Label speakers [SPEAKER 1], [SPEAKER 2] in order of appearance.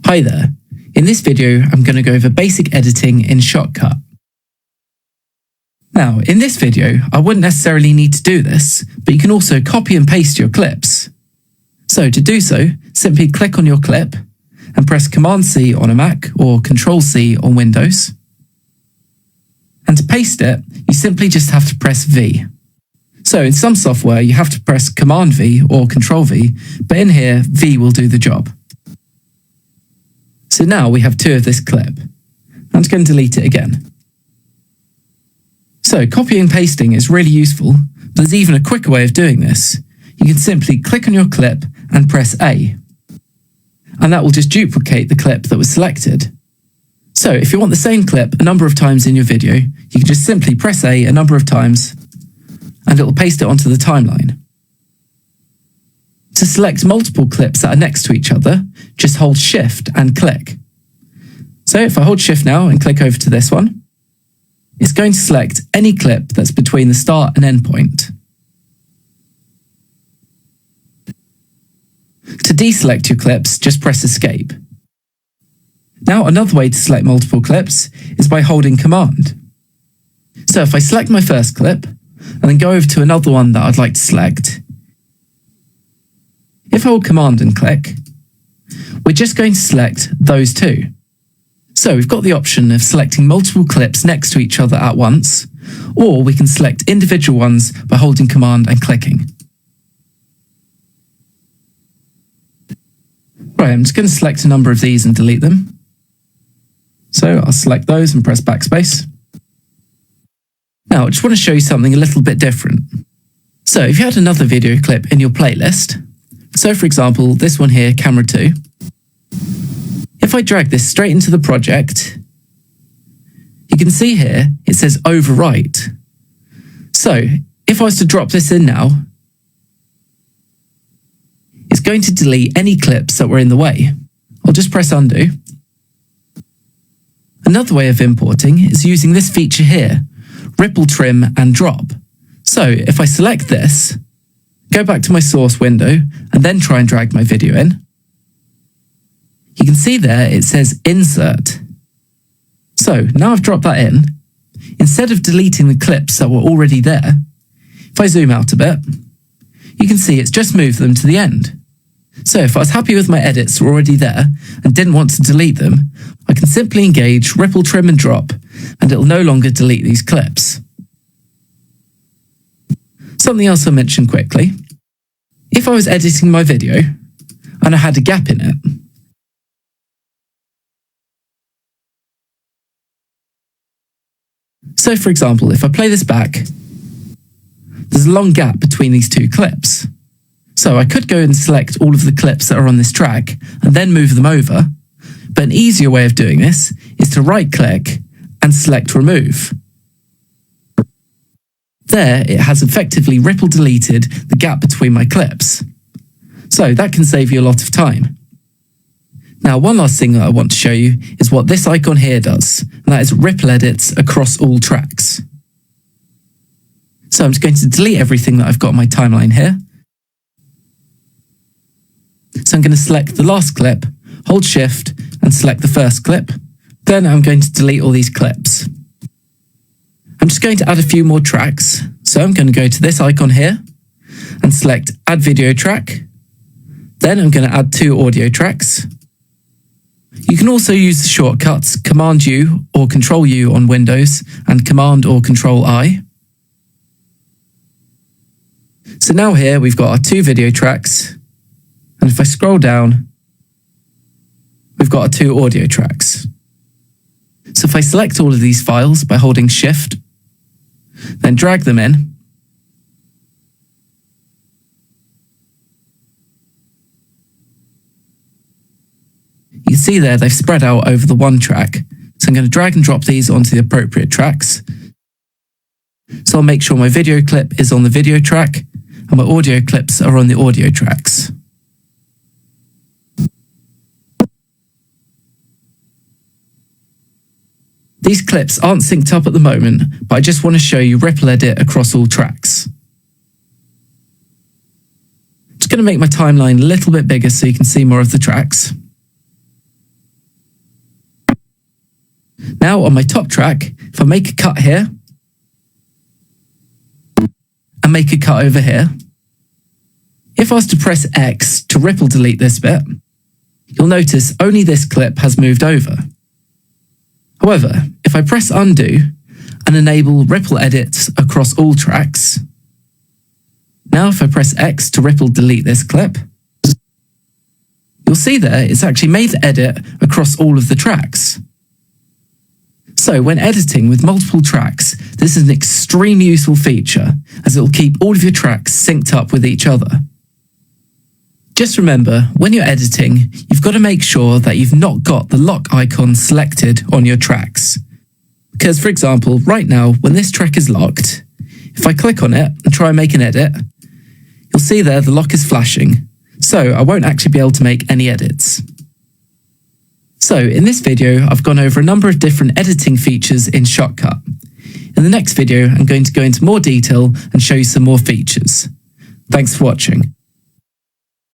[SPEAKER 1] Hi there. In this video, I'm going to go over basic editing in Shotcut. Now, in this video, I wouldn't necessarily need to do this, but you can also copy and paste your clips. So to do so, simply click on your clip and press Command-C on a Mac or Control-C on Windows. And to paste it, you simply just have to press V. So in some software, you have to press Command-V or Control-V, but in here, V will do the job. So now we have two of this clip. I'm just going to delete it again. So copying and pasting is really useful, but there's even a quicker way of doing this. You can simply click on your clip and press A. And that will just duplicate the clip that was selected. So if you want the same clip a number of times in your video, you can just simply press A a number of times and it will paste it onto the timeline. To select multiple clips that are next to each other, just hold Shift and click. So if I hold Shift now and click over to this one, it's going to select any clip that's between the start and end point. To deselect your clips, just press Escape. Now another way to select multiple clips is by holding Command. So if I select my first clip and then go over to another one that I'd like to select, if I hold Command and click, we're just going to select those two. So we've got the option of selecting multiple clips next to each other at once, or we can select individual ones by holding Command and clicking. Right, I'm just going to select a number of these and delete them. So I'll select those and press backspace. Now I just want to show you something a little bit different. So if you had another video clip in your playlist, so for example, this one here, Camera 2, if I drag this straight into the project, you can see here it says overwrite. So if I was to drop this in now, it's going to delete any clips that were in the way. I'll just press undo. Another way of importing is using this feature here, ripple trim and drop. So if I select this, go back to my source window and then try and drag my video in, you can see there it says insert. So now I've dropped that in, instead of deleting the clips that were already there, if I zoom out a bit, you can see it's just moved them to the end. So if I was happy with my edits that were already there and didn't want to delete them, I can simply engage ripple trim and drop and it'll no longer delete these clips. Something else I'll mention quickly. If I was editing my video and I had a gap in it, so for example, if I play this back, there's a long gap between these two clips. So I could go and select all of the clips that are on this track and then move them over, but an easier way of doing this is to right-click and select Remove. There, it has effectively ripple deleted the gap between my clips. So that can save you a lot of time. Now, one last thing that I want to show you is what this icon here does, and that is ripple edits across all tracks. So I'm just going to delete everything that I've got on my timeline here. So I'm going to select the last clip, hold Shift, and select the first clip. Then I'm going to delete all these clips. I'm just going to add a few more tracks. So I'm going to go to this icon here and select Add Video Track. Then I'm going to add 2 audio tracks. You can also use the shortcuts Command-U or Control-U on Windows and Command or Control-I. So now here we've got our 2 video tracks. And if I scroll down, we've got our 2 audio tracks. So if I select all of these files by holding Shift, then drag them in, you can see there they've spread out over the one track. So I'm going to drag and drop these onto the appropriate tracks. So I'll make sure my video clip is on the video track and my audio clips are on the audio tracks. These clips aren't synced up at the moment, but I just want to show you ripple edit across all tracks. Just going to make my timeline a little bit bigger so you can see more of the tracks. Now on my top track, if I make a cut here, and make a cut over here, if I was to press X to ripple delete this bit, you'll notice only this clip has moved over. However, if I press undo and enable ripple edits across all tracks, now if I press X to ripple delete this clip, you'll see there it's actually made the edit across all of the tracks. So when editing with multiple tracks, this is an extremely useful feature as it will keep all of your tracks synced up with each other. Just remember, when you're editing, you've got to make sure that you've not got the lock icon selected on your tracks. Because for example, right now, when this track is locked, if I click on it and try and make an edit, you'll see there the lock is flashing, so I won't actually be able to make any edits. So in this video, I've gone over a number of different editing features in Shotcut. In the next video, I'm going to go into more detail and show you some more features. Thanks for watching.